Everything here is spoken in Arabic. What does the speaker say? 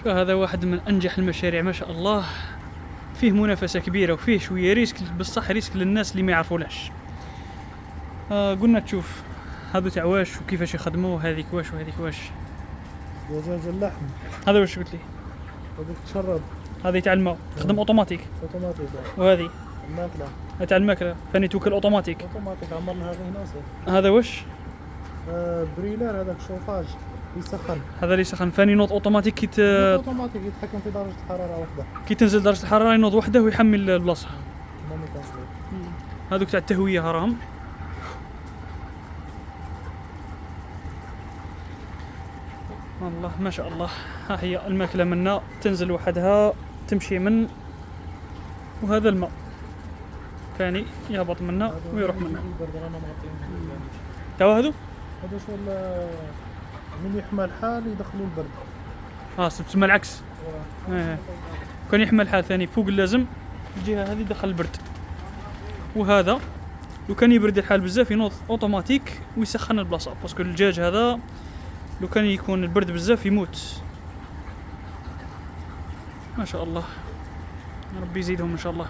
فهذا واحد من أنجح المشاريع ما شاء الله، فيه منافسة كبيرة وفيه شوية ريسك، بصح ريسك للناس اللي ما يعرفوناش. قلنا تشوف هذا تاع واش وكيفاش يخدموه، هذيك واش وهذيك واش. دجاج اللحم هذا واش قلت لي؟ هذيك تشرب، هذه تاع الماء تخدم اوتوماتيك، اوتوماتيك. وهذه الماكلة تاع الماكله ثاني توكل اوتوماتيك. اوتوماتيك. عمرنا هذا هنا صح. هذا واش؟ بريلر هذاك شوفاج يسخن. هذا اللي يسخن ثاني نوض اوتوماتيك اوتوماتيك يتحكم في درجة الحرارة واحدة. كي تنزل درجه الحراره ينوض وحده ويحمل البلاصه. مامي تنصير. هذوك تاع التهويه هراهم. والله ما شاء الله. ها هي الماكله منا تنزل وحدها تمشي من، وهذا الماء ثاني يهبط منا ويروح منا. توا هذو هذا شو من يحمل الحال يدخلوا البرد. تسمى العكس. كان يحمل حال ثاني فوق اللازم الجهه هذه دخل البرد، وهذا لو كان يبرد الحال بزاف ينوض اوتوماتيك ويسخن البلاصه، باسكو الدجاج هذا لو كان يكون البرد بزاف يموت. ما شاء الله، ربي يزيدهم ان شاء الله.